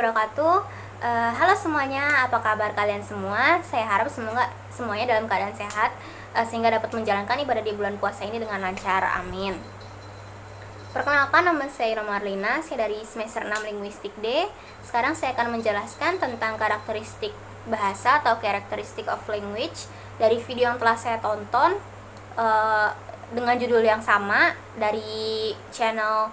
wabarakatuh. Halo semuanya, apa kabar kalian semua? Saya harap semoga semuanya dalam keadaan sehat, sehingga dapat menjalankan ibadah di bulan puasa ini dengan lancar. Amin. Perkenalkan, nama saya Irma Marlina, saya dari semester 6 Linguistik D. Sekarang saya akan menjelaskan tentang karakteristik bahasa atau characteristic of language dari video yang telah saya tonton dengan judul yang sama dari channel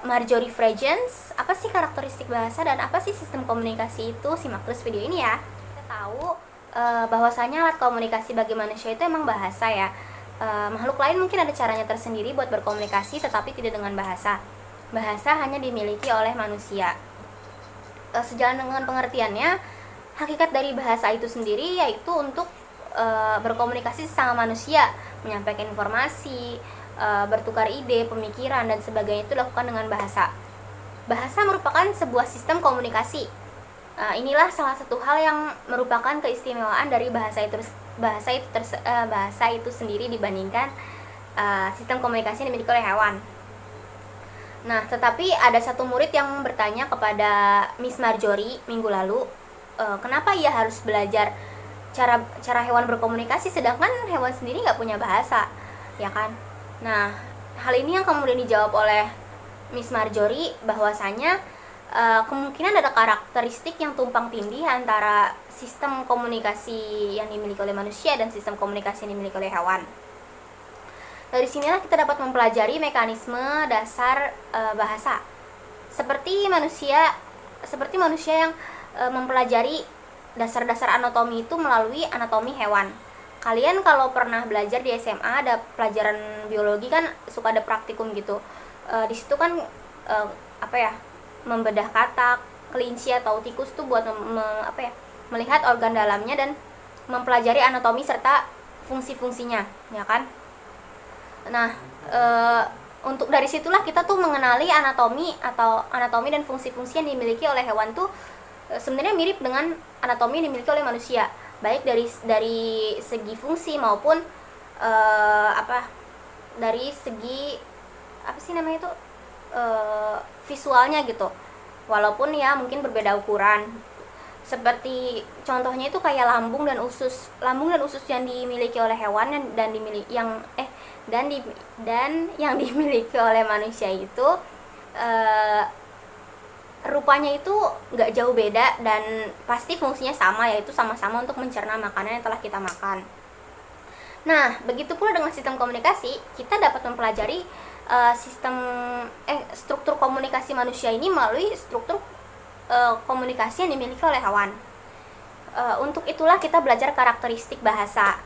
Marjorie Fragrance. Apa sih karakteristik bahasa dan apa sih sistem komunikasi itu? Simak terus video ini ya. Kita tahu bahwasanya alat komunikasi bagi manusia itu emang bahasa ya. Makhluk lain mungkin ada caranya tersendiri buat berkomunikasi, tetapi tidak dengan bahasa. Bahasa hanya dimiliki oleh manusia. Sejalan dengan pengertiannya, hakikat dari bahasa itu sendiri yaitu untuk berkomunikasi sesama manusia, menyampaikan informasi, bertukar ide, pemikiran, dan sebagainya itu dilakukan dengan bahasa. Bahasa merupakan sebuah sistem komunikasi. Inilah salah satu hal yang merupakan keistimewaan dari bahasa itu sendiri dibandingkan sistem komunikasi yang dimiliki oleh hewan. Nah, tetapi ada satu murid yang bertanya kepada Miss Marjorie minggu lalu, kenapa ia harus belajar cara hewan berkomunikasi sedangkan hewan sendiri nggak punya bahasa, ya kan? Nah, hal ini yang kemudian dijawab oleh Miss Marjorie bahwasanya kemungkinan ada karakteristik yang tumpang tindih antara sistem komunikasi yang dimiliki oleh manusia dan sistem komunikasi yang dimiliki oleh hewan. Dari sinilah kita dapat mempelajari mekanisme dasar bahasa. Seperti manusia yang mempelajari dasar-dasar anatomi itu melalui anatomi hewan. Kalian kalau pernah belajar di SMA ada pelajaran biologi kan suka ada praktikum gitu. Di situ kan membedah katak, kelinci atau tikus tuh buat melihat organ dalamnya dan mempelajari anatomi serta fungsi-fungsinya, ya kan? Nah, untuk dari situlah kita tuh mengenali anatomi dan fungsi-fungsi yang dimiliki oleh hewan tuh sebenarnya mirip dengan anatomi yang dimiliki oleh manusia, baik dari segi fungsi maupun dari segi visualnya gitu. Walaupun ya mungkin berbeda ukuran. Seperti contohnya itu kayak lambung dan usus yang dimiliki oleh hewan dan yang dimiliki oleh manusia itu rupanya itu nggak jauh beda dan pasti fungsinya sama, yaitu sama-sama untuk mencerna makanan yang telah kita makan. Nah, begitu pula dengan sistem komunikasi, kita dapat mempelajari struktur komunikasi manusia ini melalui struktur komunikasi yang dimiliki oleh hewan. Untuk itulah kita belajar karakteristik bahasa.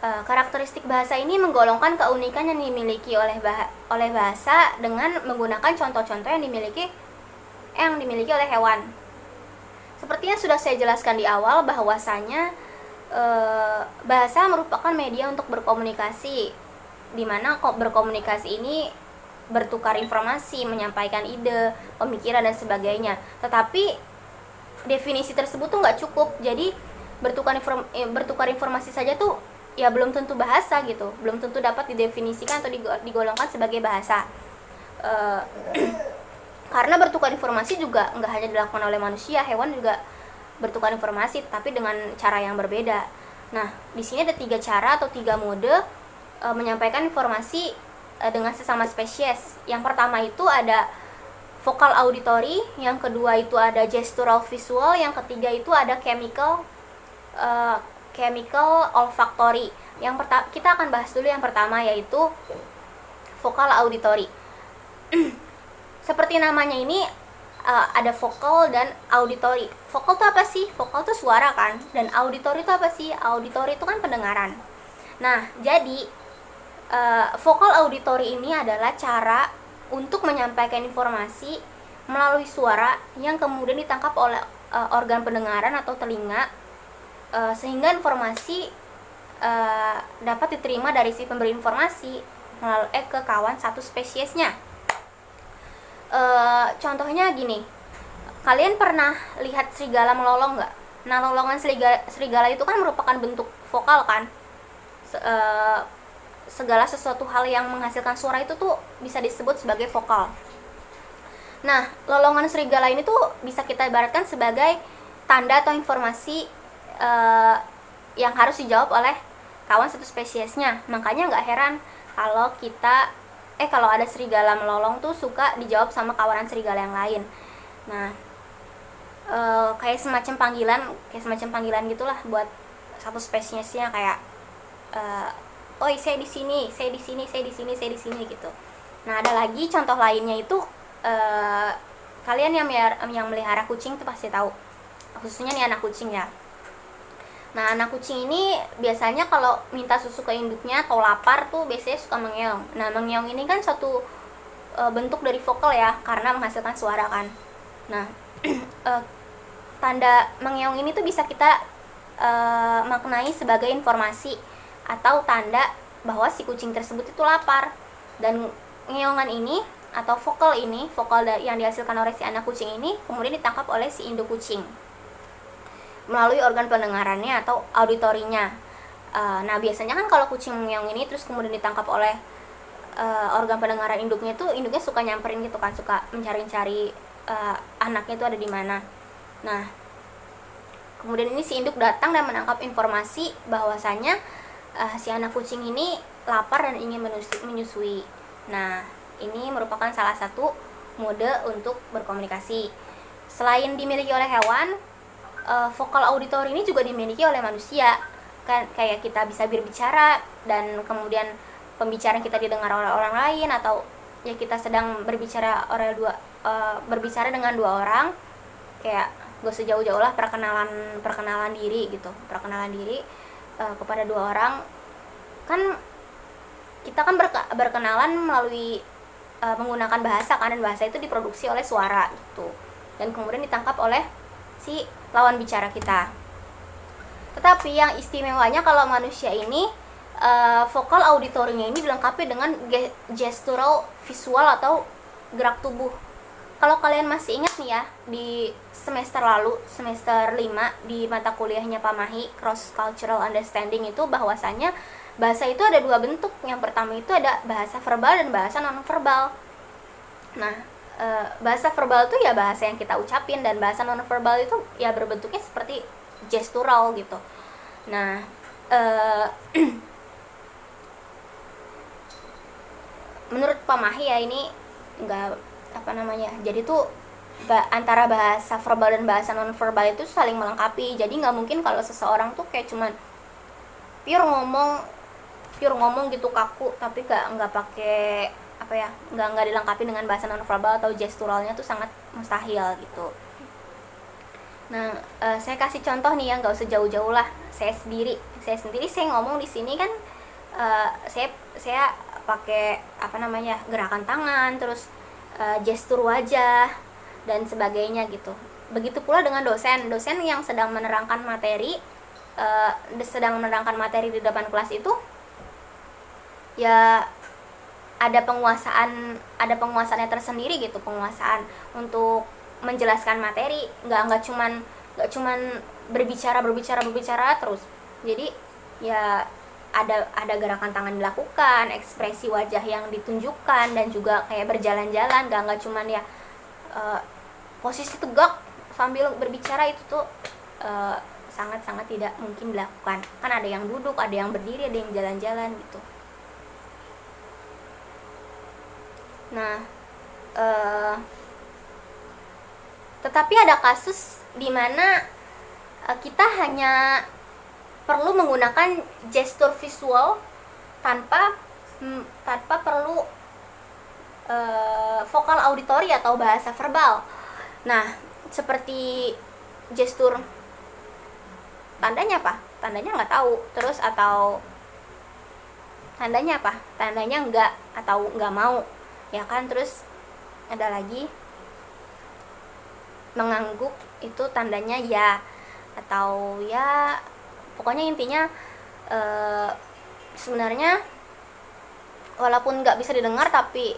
Karakteristik bahasa ini menggolongkan keunikan yang dimiliki oleh bahasa dengan menggunakan contoh-contoh yang dimiliki oleh hewan. Seperti yang sudah saya jelaskan di awal bahwasanya bahasa merupakan media untuk berkomunikasi, di mana berkomunikasi ini bertukar informasi, menyampaikan ide, pemikiran dan sebagainya. Tetapi definisi tersebut tuh nggak cukup. Jadi bertukar informasi saja tuh ya belum tentu bahasa gitu, belum tentu dapat didefinisikan atau digolongkan sebagai bahasa. Karena bertukar informasi juga nggak hanya dilakukan oleh manusia, hewan juga bertukar informasi, tapi dengan cara yang berbeda. Nah, di sini ada 3 cara atau 3 mode menyampaikan informasi dengan sesama spesies. Yang pertama itu ada vokal auditory, yang kedua itu ada gestural visual, yang ketiga itu ada chemical olfactory. Kita akan bahas dulu yang pertama, yaitu vokal auditory. Seperti namanya ini ada vokal dan auditory. Vokal itu apa sih? Vokal itu suara kan. Dan auditory itu apa sih? Auditory itu kan pendengaran. Nah, jadi vokal auditory ini adalah cara untuk menyampaikan informasi melalui suara yang kemudian ditangkap oleh organ pendengaran atau telinga, sehingga informasi dapat diterima dari si pemberi informasi ke kawan satu spesiesnya. Contohnya gini, kalian pernah lihat serigala melolong nggak? Nah, lolongan serigala itu kan merupakan bentuk vokal kan. Segala sesuatu hal yang menghasilkan suara itu tuh bisa disebut sebagai vokal. Nah, lolongan serigala ini tuh bisa kita ibaratkan sebagai tanda atau informasi yang harus dijawab oleh kawan satu spesiesnya. Makanya nggak heran kalau kalau ada serigala melolong tuh suka dijawab sama kawanan serigala yang lain. Nah, kayak semacam panggilan gitulah buat satu spesiesnya, kayak oi, saya di sini, saya di sini, saya di sini, saya di sini gitu. Nah, ada lagi contoh lainnya itu kalian yang melihara kucing tuh pasti tahu, khususnya nih anak kucing ya. Nah, anak kucing ini biasanya kalau minta susu ke induknya atau lapar tuh biasanya suka mengeong. Nah, mengeong ini kan suatu bentuk dari vokal ya, karena menghasilkan suara kan. Nah, tanda mengeong ini tuh bisa kita maknai sebagai informasi atau tanda bahwa si kucing tersebut itu lapar. Dan ngeongan ini atau vokal yang dihasilkan oleh si anak kucing ini kemudian ditangkap oleh si induk kucing melalui organ pendengarannya atau auditorinya. Nah, biasanya kan kalau kucing mengeong ini terus kemudian ditangkap oleh organ pendengaran induknya suka nyamperin gitu kan, suka mencari-cari anaknya itu ada di mana. Nah, kemudian ini si induk datang dan menangkap informasi bahwasanya si anak kucing ini lapar dan ingin menyusui. Nah, ini merupakan salah satu mode untuk berkomunikasi. Selain dimiliki oleh hewan, vokal auditori ini juga dimiliki oleh manusia. Kan kayak kita bisa berbicara dan kemudian pembicaraan kita didengar oleh orang lain, atau ya kita sedang berbicara dengan dua orang, kayak gak usah jauh-jauh lah, perkenalan diri kepada dua orang. Kan kita kan berkenalan melalui menggunakan bahasa kan, dan bahasa itu diproduksi oleh suara gitu, dan kemudian ditangkap oleh si lawan bicara kita. Tetapi yang istimewanya kalau manusia ini vokal auditorinya ini dilengkapi dengan gestural visual atau gerak tubuh. Kalau kalian masih ingat nih ya, di semester lalu, semester 5 di mata kuliahnya Pak Mahi, Cross Cultural Understanding, itu bahwasanya bahasa itu ada dua bentuk. Yang pertama itu ada bahasa verbal dan bahasa non-verbal. Nah, bahasa verbal itu ya bahasa yang kita ucapin, dan bahasa non-verbal itu ya berbentuknya seperti gestural gitu. Nah, menurut Pak Mahi ya, ini jadi tuh antara bahasa verbal dan bahasa non-verbal itu saling melengkapi. Jadi nggak mungkin kalau seseorang tuh kayak cuman pure ngomong gitu kaku, tapi nggak pakai nggak dilengkapi dengan bahasa non-verbal atau gesturalnya, tuh sangat mustahil gitu. Nah, saya kasih contoh nih ya, nggak usah jauh-jauh lah. Saya sendiri saya ngomong di sini kan, saya pakai gerakan tangan, terus gestur wajah dan sebagainya gitu. Begitu pula dengan dosen yang sedang menerangkan materi di depan kelas itu, ya ada penguasaannya tersendiri gitu, penguasaan untuk menjelaskan materi, nggak cuman berbicara terus. Jadi ya ada gerakan tangan dilakukan, ekspresi wajah yang ditunjukkan, dan juga kayak berjalan-jalan, nggak cuman ya posisi tegak sambil berbicara. Itu tuh sangat-sangat tidak mungkin dilakukan. Kan ada yang duduk, ada yang berdiri, ada yang jalan-jalan gitu. Nah, tetapi ada kasus di mana kita hanya perlu menggunakan gestur visual tanpa perlu vokal auditori atau bahasa verbal. Nah, seperti gestur, tandanya apa? Tandanya nggak tahu. Terus atau tandanya apa? Tandanya nggak atau nggak mau, ya kan? Terus ada lagi mengangguk, itu tandanya ya, atau ya pokoknya intinya sebenarnya walaupun nggak bisa didengar, tapi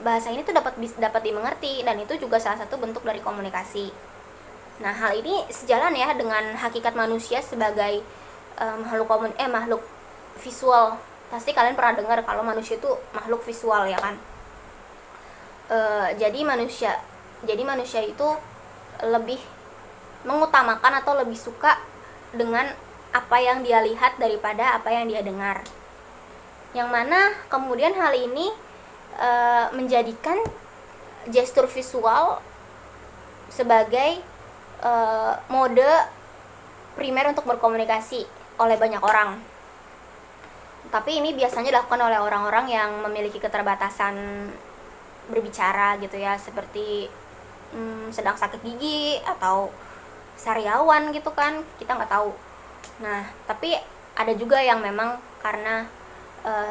bahasa ini tuh dapat dimengerti, dan itu juga salah satu bentuk dari komunikasi. Nah, hal ini sejalan ya dengan hakikat manusia sebagai makhluk visual. Pasti kalian pernah dengar kalau manusia itu makhluk visual, ya kan? Jadi manusia itu lebih mengutamakan atau lebih suka dengan apa yang dia lihat daripada apa yang dia dengar. Yang mana kemudian hal ini menjadikan gestur visual sebagai mode primer untuk berkomunikasi oleh banyak orang. Tapi ini biasanya dilakukan oleh orang-orang yang memiliki keterbatasan berbicara gitu ya, seperti sedang sakit gigi atau sariawan gitu kan, kita nggak tahu. Nah, tapi ada juga yang memang karena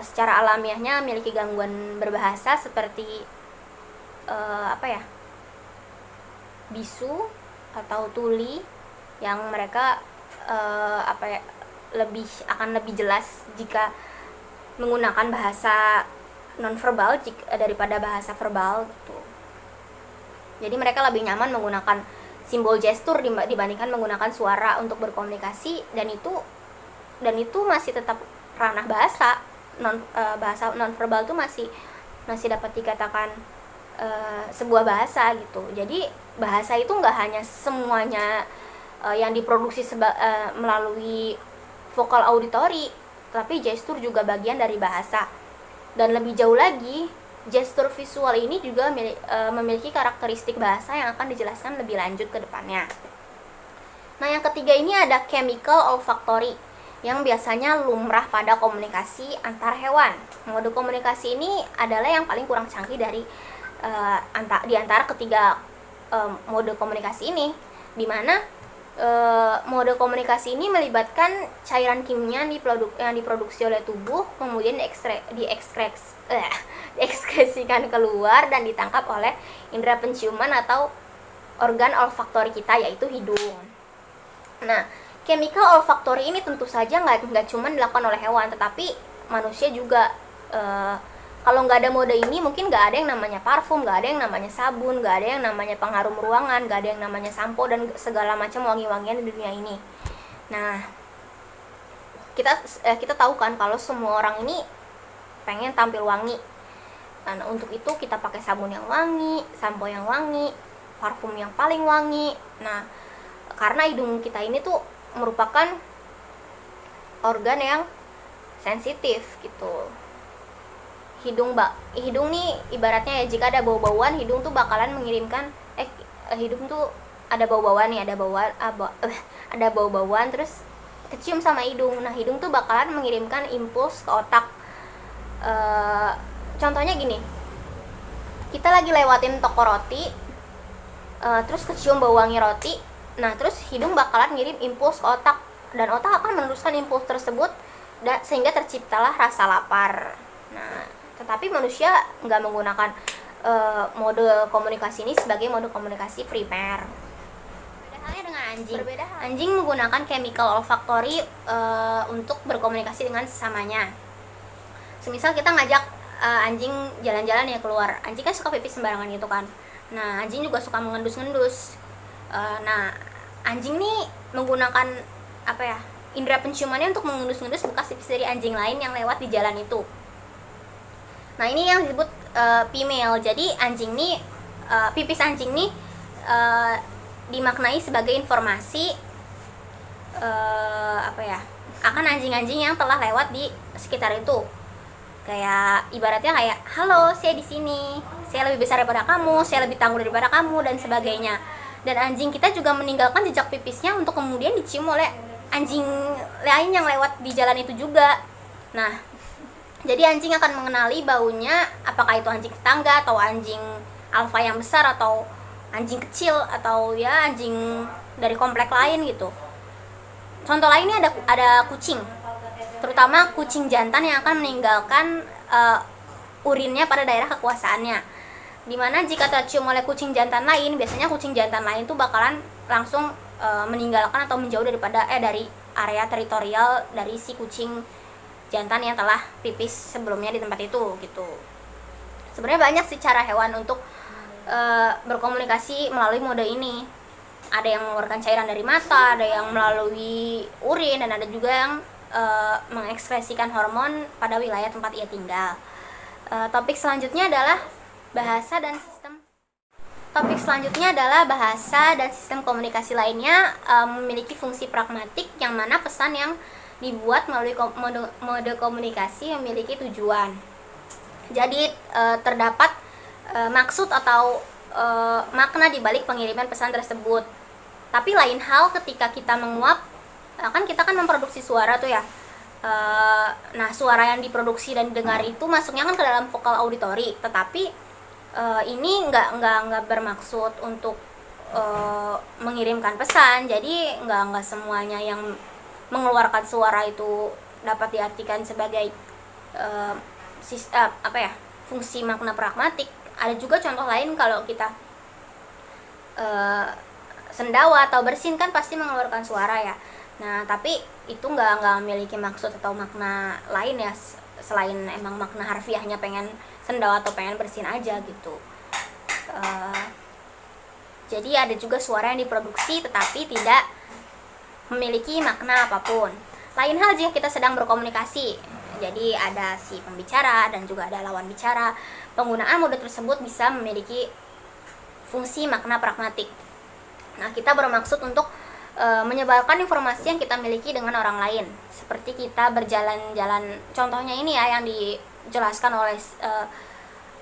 secara alamiahnya memiliki gangguan berbahasa seperti bisu atau tuli, yang mereka akan lebih jelas jika menggunakan bahasa nonverbal daripada bahasa verbal gitu. Jadi mereka lebih nyaman menggunakan simbol gestur dibandingkan menggunakan suara untuk berkomunikasi, dan itu masih tetap ranah bahasa. Bahasa nonverbal itu masih dapat dikatakan sebuah bahasa gitu. Jadi bahasa itu nggak hanya semuanya yang diproduksi melalui vokal auditori, tapi gestur juga bagian dari bahasa. Dan lebih jauh lagi, gestur visual ini juga memiliki karakteristik bahasa yang akan dijelaskan lebih lanjut ke depannya. Nah, yang ketiga ini ada chemical olfactory, yang biasanya lumrah pada komunikasi antar hewan. Mode komunikasi ini adalah yang paling kurang canggih di antara ketiga mode komunikasi ini, di mana mode komunikasi ini melibatkan cairan kimia yang diproduksi oleh tubuh, kemudian diekskresikan keluar dan ditangkap oleh indera penciuman atau organ olfaktori kita, yaitu hidung. Nah, chemical olfactory ini tentu saja nggak cuma dilakukan oleh hewan, tetapi manusia juga. Kalau nggak ada mode ini, mungkin nggak ada yang namanya parfum, nggak ada yang namanya sabun, nggak ada yang namanya pengharum ruangan, nggak ada yang namanya sampo dan segala macam wangi-wangian di dunia ini. Nah, kita tahu kan kalau semua orang ini pengen tampil wangi. Nah, untuk itu kita pakai sabun yang wangi, sampo yang wangi, parfum yang paling wangi. Nah, karena hidung kita ini tuh merupakan organ yang sensitif gitu. Hidung nih ibaratnya ya, jika ada bau-bauan, hidung tuh bakalan mengirimkan hidung tuh ada bau-bauan nih, ada bau-bauan terus kecium sama hidung. Nah, hidung tuh bakalan mengirimkan impuls ke otak. Contohnya gini, kita lagi lewatin toko roti, terus kecium bau wangi roti. Nah, terus hidung bakalan ngirim impuls ke otak, dan otak akan meneruskan impuls tersebut sehingga terciptalah rasa lapar. Nah, tetapi manusia nggak menggunakan mode komunikasi ini sebagai mode komunikasi primer. Beda halnya dengan anjing. Anjing menggunakan chemical olfactory untuk berkomunikasi dengan sesamanya. Semisal kita ngajak anjing jalan-jalan ya keluar, anjing kan suka pipis sembarangan gitu kan. Nah, anjing juga suka mengendus-ngendus. Nah, anjing nih menggunakan indera penciumannya untuk mengendus-ngendus bekas pipis dari anjing lain yang lewat di jalan itu. Nah, ini yang disebut female. Jadi pipis anjing nih dimaknai sebagai informasi akan anjing-anjing yang telah lewat di sekitar itu. Kayak ibaratnya kayak, halo, saya di sini, saya lebih besar daripada kamu, saya lebih tangguh daripada kamu, dan sebagainya. Dan anjing kita juga meninggalkan jejak pipisnya untuk kemudian dicium oleh anjing lain yang lewat di jalan itu juga. Nah, jadi anjing akan mengenali baunya, apakah itu anjing tetangga atau anjing alfa yang besar atau anjing kecil atau ya anjing dari komplek lain gitu. Contoh lainnya ada kucing, terutama kucing jantan yang akan meninggalkan urinnya pada daerah kekuasaannya. Dimana jika tercium oleh kucing jantan lain, biasanya kucing jantan lain tuh bakalan langsung meninggalkan atau menjauh dari area teritorial dari si kucing jantan yang telah pipis sebelumnya di tempat itu gitu. Sebenarnya banyak sih cara hewan untuk berkomunikasi melalui mode ini. Ada yang mengeluarkan cairan dari mata, ada yang melalui urin, dan ada juga yang mengekspresikan hormon pada wilayah tempat ia tinggal. Topik selanjutnya adalah bahasa dan sistem. Topik selanjutnya adalah bahasa dan sistem komunikasi lainnya memiliki fungsi pragmatik, yang mana pesan yang dibuat melalui mode komunikasi memiliki tujuan. Jadi terdapat maksud atau makna di balik pengiriman pesan tersebut. Tapi lain hal ketika kita menguap, kan kita kan memproduksi suara tuh ya. Nah, suara yang diproduksi dan didengar itu masuknya kan ke dalam vokal auditori, tetapi ini nggak bermaksud untuk mengirimkan pesan. Jadi nggak semuanya yang mengeluarkan suara itu dapat diartikan sebagai fungsi makna pragmatik. Ada juga contoh lain, kalau kita sendawa atau bersin kan pasti mengeluarkan suara ya. Nah, tapi itu nggak memiliki maksud atau makna lain ya, selain emang makna harfiahnya pengen sendawa atau pengen bersin aja gitu. Jadi ada juga suara yang diproduksi tetapi tidak memiliki makna apapun. Lain hal jika kita sedang berkomunikasi. Jadi ada si pembicara dan juga ada lawan bicara. Penggunaan mode tersebut bisa memiliki fungsi makna pragmatik. Nah, kita bermaksud untuk menyebarkan informasi yang kita miliki dengan orang lain. Seperti kita berjalan-jalan. Contohnya ini ya yang dijelaskan oleh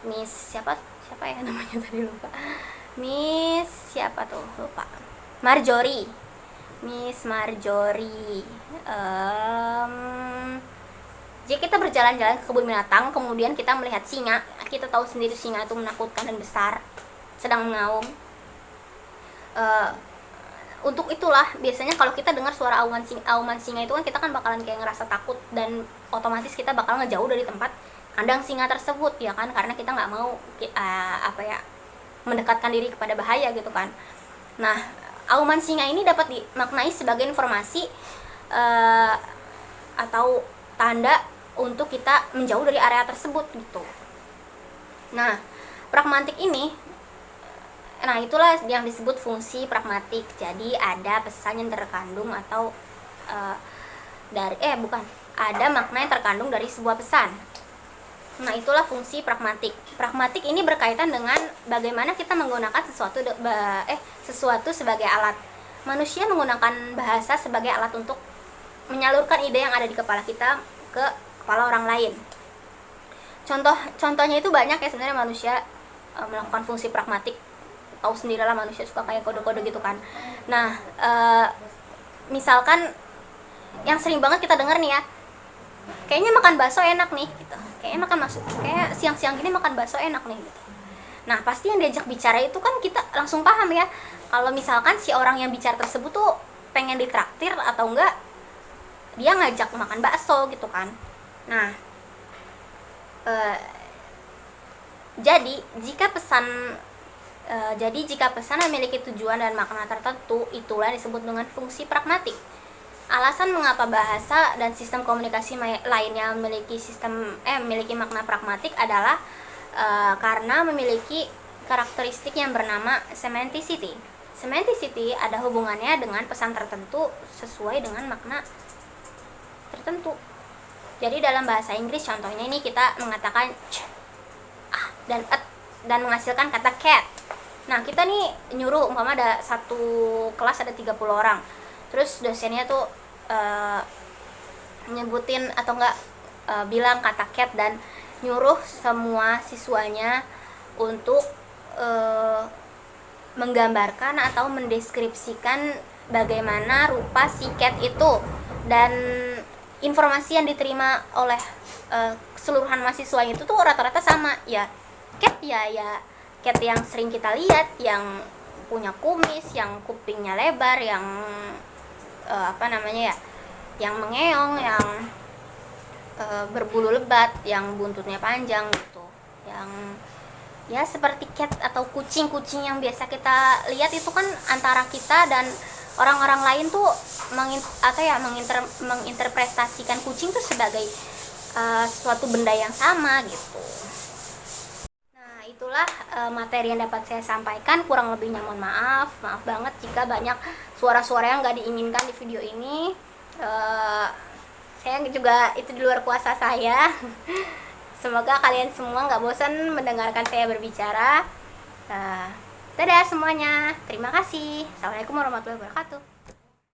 Miss siapa ya namanya tadi, lupa. Miss siapa tuh, lupa. Marjorie. Miss Marjorie. Jika kita berjalan-jalan ke kebun binatang, kemudian kita melihat singa, kita tahu sendiri singa itu menakutkan dan besar, sedang mengaum. Untuk itulah biasanya kalau kita dengar suara auman singa itu kan kita kan bakalan kayak ngerasa takut, dan otomatis kita bakal ngejauh dari tempat kandang singa tersebut ya kan, karena kita nggak mau mendekatkan diri kepada bahaya gitu kan. Nah, auman singa ini dapat dimaknai sebagai informasi atau tanda untuk kita menjauh dari area tersebut gitu. Nah, pragmatik ini, nah itulah yang disebut fungsi pragmatik. Jadi ada pesan yang terkandung atau ada makna yang terkandung dari sebuah pesan. Nah, itulah fungsi pragmatik. Pragmatik ini berkaitan dengan bagaimana kita menggunakan sesuatu sebagai alat. Manusia menggunakan bahasa sebagai alat untuk menyalurkan ide yang ada di kepala kita ke kepala orang lain. Contohnya itu banyak ya sebenarnya manusia melakukan fungsi pragmatik. Tahu sendirilah manusia suka kayak kode-kode gitu kan. Nah, misalkan yang sering banget kita dengar nih ya, kayaknya makan bakso enak nih gitu. Kayak siang-siang gini makan bakso enak nih gitu. Nah, pasti yang diajak bicara itu kan kita langsung paham ya, kalau misalkan si orang yang bicara tersebut tuh pengen ditraktir atau enggak dia ngajak makan bakso gitu kan. Nah, jadi jika pesan memiliki tujuan dan makna tertentu, itulah disebut dengan fungsi pragmatik. Alasan mengapa bahasa dan sistem komunikasi lainnya memiliki makna pragmatik adalah karena memiliki karakteristik yang bernama semanticity. Semanticity ada hubungannya dengan pesan tertentu sesuai dengan makna tertentu. Jadi dalam bahasa Inggris contohnya ini kita mengatakan dan menghasilkan kata cat. Nah, kita nih nyuruh, umpama ada satu kelas ada 30 orang. Terus dosennya tuh nyebutin atau enggak bilang kata cat dan nyuruh semua siswanya untuk menggambarkan atau mendeskripsikan bagaimana rupa si cat itu, dan informasi yang diterima oleh keseluruhan mahasiswa itu tuh rata-rata sama ya. Cat ya cat yang sering kita lihat, yang punya kumis, yang kupingnya lebar, yang yang mengeong, yang berbulu lebat, yang buntutnya panjang gitu, yang ya seperti cat atau kucing yang biasa kita lihat itu kan antara kita dan orang-orang lain tuh menginterpretasikan kucing tuh sebagai suatu benda yang sama gitu. Nah, itulah materi yang dapat saya sampaikan. Kurang lebihnya mohon maaf banget jika banyak suara-suara yang nggak diinginkan di video ini. Saya juga itu di luar kuasa saya. Semoga kalian semua nggak bosan mendengarkan saya berbicara. Dadah semuanya, terima kasih. Assalamualaikum warahmatullahi wabarakatuh.